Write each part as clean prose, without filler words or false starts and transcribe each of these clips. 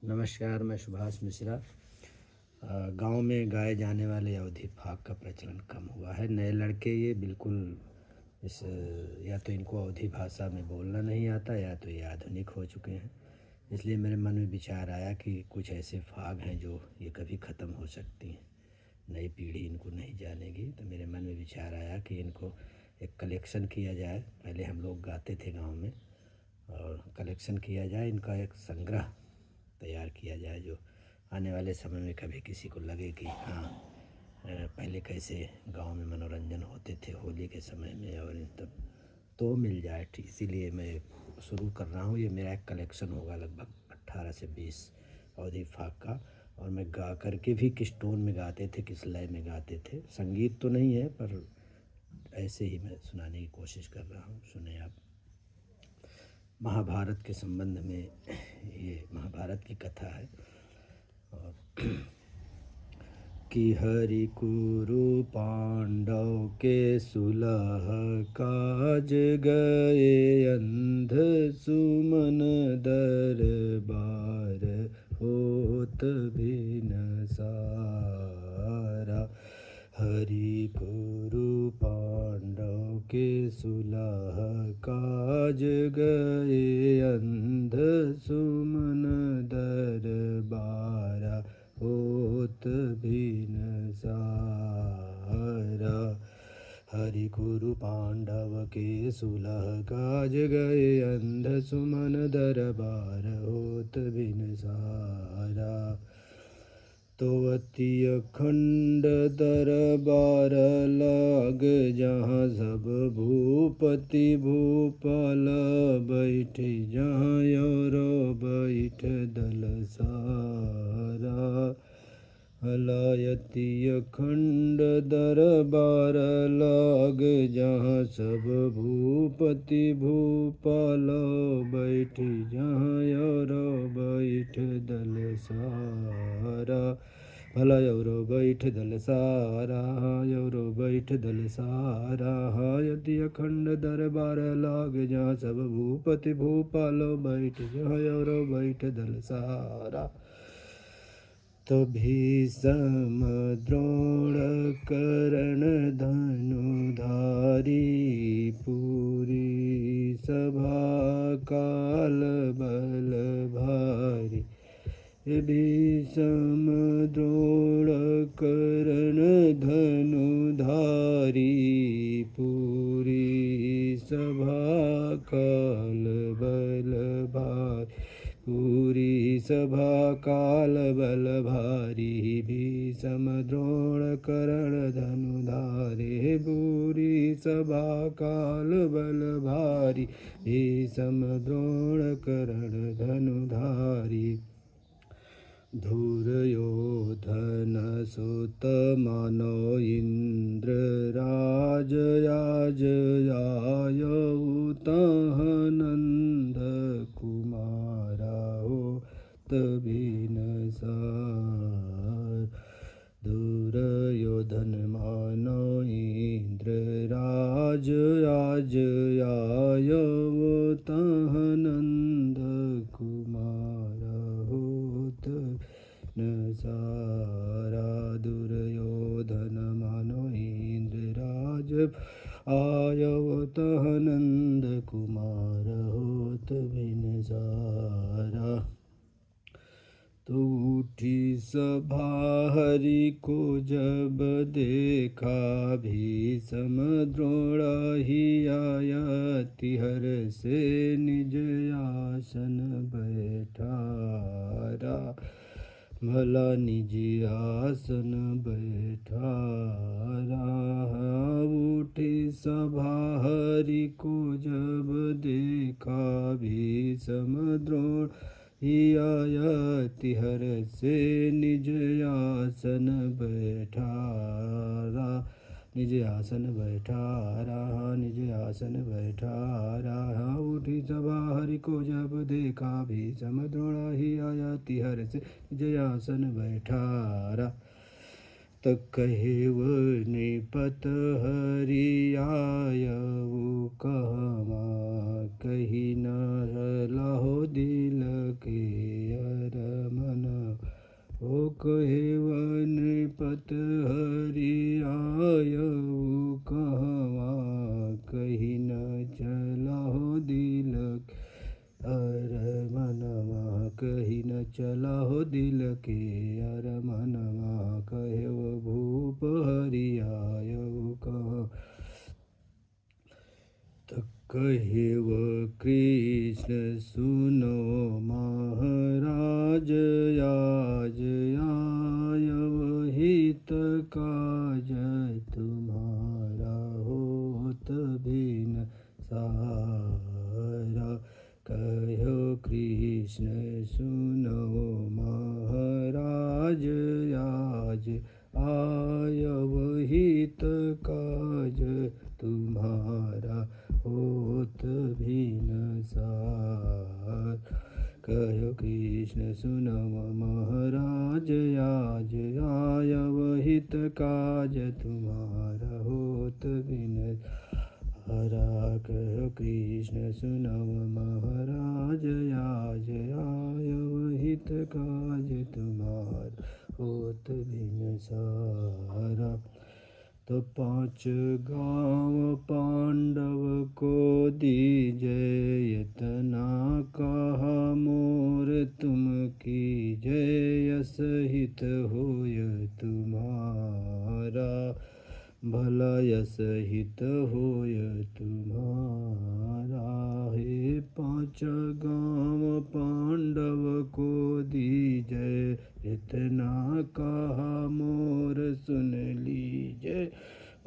नमस्कार, मैं सुभाष मिश्रा। गांव में गाए जाने वाले अवधी फाग का प्रचलन कम हुआ है। नए लड़के ये बिल्कुल इस या तो इनको अवधी भाषा में बोलना नहीं आता या तो ये आधुनिक हो चुके हैं। इसलिए मेरे मन में विचार आया कि कुछ ऐसे फाग हैं जो ये कभी ख़त्म हो सकती हैं, नई पीढ़ी इनको नहीं जानेगी। तो मेरे मन में विचार आया कि इनको एक कलेक्शन किया जाए। पहले हम लोग गाते थे गाँव में, और कलेक्शन किया जाए, इनका एक संग्रह तैयार किया जाए जो आने वाले समय में कभी किसी को लगे कि हाँ, पहले कैसे गांव में मनोरंजन होते थे होली के समय में, और इन तब तो मिल जाए। इसीलिए मैं शुरू कर रहा हूँ। ये मेरा एक कलेक्शन होगा, लगभग 18 से 20 अवधी फाग का। और मैं गा करके भी किस टोन में गाते थे, किस लय में गाते थे, संगीत तो नहीं है पर ऐसे ही मैं सुनाने की कोशिश कर रहा हूँ। सुने आप। महाभारत के संबंध में ये महाभारत की कथा है। और कि हरि कुरु पांडव के सुलह काज गए, अंध सुमन दरबार होत भिन सारा। हरि कुरु पांडव के सुलह काज गए, अंध सुमन दरबारा होत भिन सारा। हरि गुरु पांडव के सुलह काज गए, अंध सुमन दरबार होत भिन सारा। तो अति अखंड दरबार लाग, जहाँ सब भूपति भूपाल बैठे, जहाँ और बैठ दल सारा। हलायति अखंड दरबार लाग, जहाँ सब भूपति भूपाल बैठे, जहाँ और बैठ दल सारा। भला और बैठ दल सारा, और बैठ दल सारा। यदि अखंड दरबार लाग, जहाँ सब भूपति भूपाल बैठ, जहाँ और बैठ दल सारा। तो भीषम द्रोण कर्ण धनुधारी, पूरी सभा काल बल भारी। भीषम द्रोण कर्ण धनुधारी, पूरी सभा काल बल भारी। पूरी सभा काल बल भारी, भीषम द्रोण कर्ण धनुधारी। पूरी सभा काल बल भारी, भीषम द्रोण कर्ण धनुधारी। धुर्योधन सुत मानो इंद्र राज, आज आयौ तहाँ नंद कुमारा होत भिन सार। दुर्योधन मानो इंद्र राज, आज आयौ तहाँ नंद कुमारा होत भिन सारा। दुर्योधन मानो इंद्र राज, आयौ तहाँ नंद कुमार होत भिन सारा। तो उठी सभा हरि को जब देखा, भीषम द्रोण ही आयति हर्षे निज आसन बैठारा। भला निज आसन बैठारा। उठी सभा हरि को जब देखा, भीषम द्रोण ही आयति हर्षे निज आसन बैठारा। निज आसन बैठारा, निज आसन बैठारा। उठी सभा हरि को जब देखा, भीषम द्रोण ही आयति हर्षे निज आसन बैठारा। त कहेव नृपत हरि आयऊ कहमा, कही न लहो दिल के अरमा। कहे नृपत हरि आयऊ कहवा, कहीं न चलाहो दिल अर मनवा, कहीं न चलाहो दिल के अर मनवा, कहे भूप हरि आयऊ कहाँ। कहेव कृष्ण सुनो महाराज, आज आयव हित काज, तुम्हारा होत बिन सारा। कहो कृष्ण सुनो महाराज, आज आयव हित काज, तुम्हारा होत बिन सार। कहो कृष्ण सुनव महाराज, आज आयव हित काज, तुम्हारा होत बिन सारा। कहो कृष्ण सुनव महाराज, आज आयव हित काज, तुम्हारा होत बिन सारा। तो 5 गाँव पांडव को दीजय, इतना कहा मोर तुम कीजय, यस हित होय तुम्हारा, भला यस हित होय तुम्हारा। हे 5 गाँव पांडव को दीजय, इतना कहा मोर सुन लीजय,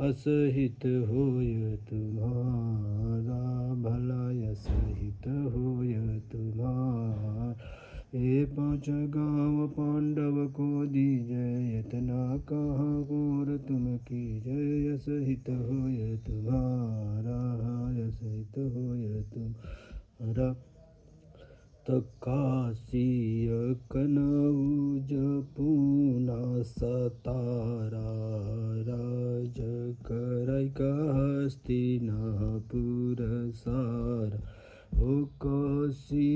अस हित होय तुम्हारा, भला यस हित होय तुम्हारा। हे 5 गाँव पांडव को दीजय, इतना कहा मोर तुम कीजय, यस हित होय तुम्हारा, यस हित होय तुम्हारा। तो काशी कनौज पूना सतारा, राज करैक हस्तिनापुर सारा। ओ काशी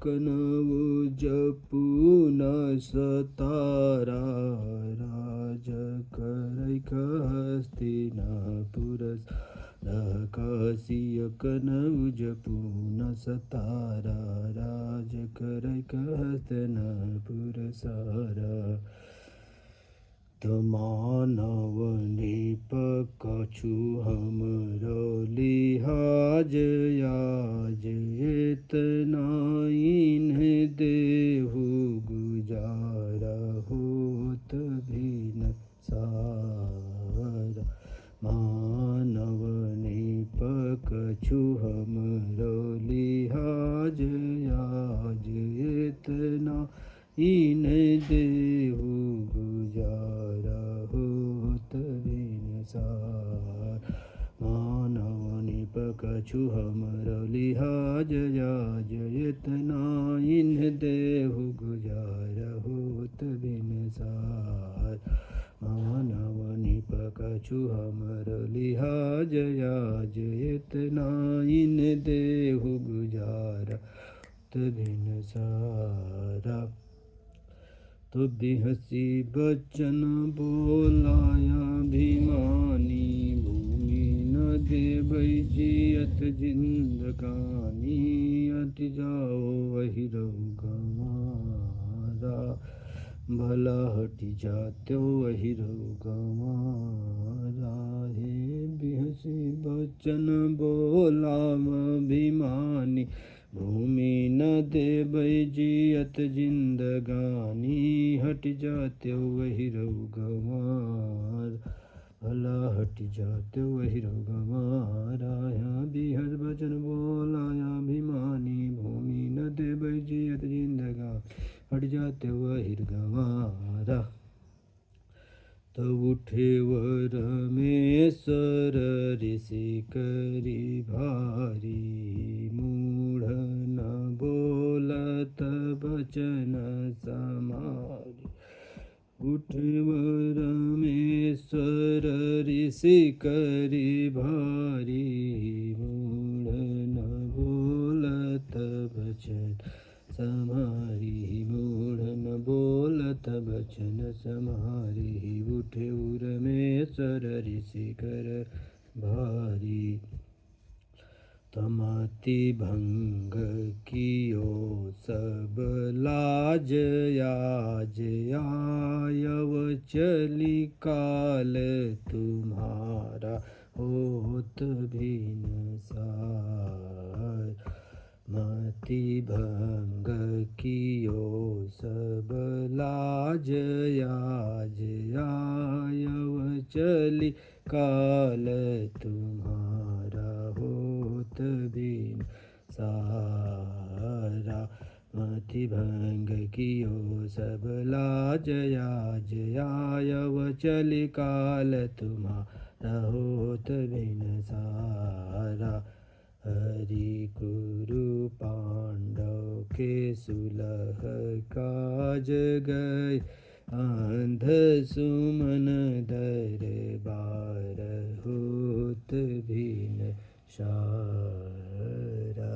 कनौज पूना सतारा, राज करैक हस्तिनापुर सारा। काशी कनौज पूना सतारा, राज करैक हस्तिनापुर सारा। तो मानव नृप कछु हमरो लिहाज, आज इतना इन्हें देहु गुजारा, होत बिन सारा। मानव नृप कछु हमरो लिहाज, आज इतना इन्हें देहु गुजारा, होत बिन सार। मानव नृप कछु हमरो लिहाज, आज इतना इन्हें देहु गुजारा, होत बिन सार। मानव नृप कछु हमरो लिहाज, आज इतना इन्हें देहु गुजारा, होत बिन सारा। तो बिहसी बचन बोलाया भिमानी, भूमि न देबै जियत जिंदगानी, हट जाओ वही रहु गंवारा, भला हट जाते वही रहु गंवारा। हे बिहसी बचन बोलाव भिमानी, भूमि न देबै जियत जिंदगानी, हट जाते वही रहु गंवार, भला हट जाते वही रहु गंवारा। यहाँ बिहस बचन बोलाया भिमानी, भूमि न देबै जियत जिंदगानी, हट जाते वही गंवारा। तब उठे रमेश्वर ऋषि करी भारी, मूढ़ न बोलत बचन समारी। उठे रमेश्वर ऋषि करी भारी, मूढ़ न बोलत बचन समारी, मूढ़ न बोलत सुनत बचन समारि उठे उर में सर ऋषि कर भारी तमति भंग कियो सब लाज याज आयव चली काल तुम्हारा होत भिन्न सार मति भंग कियो सब लाज याज आयव चली काल तुम्हारा होत बिन सारा मति भंग कियो सब लाज याज आयव चली काल तुम्हारा होत बिन सारा हरि गुरु पांडव के सुलह काज गए अंध सुमन दरबार होत भिन सारा।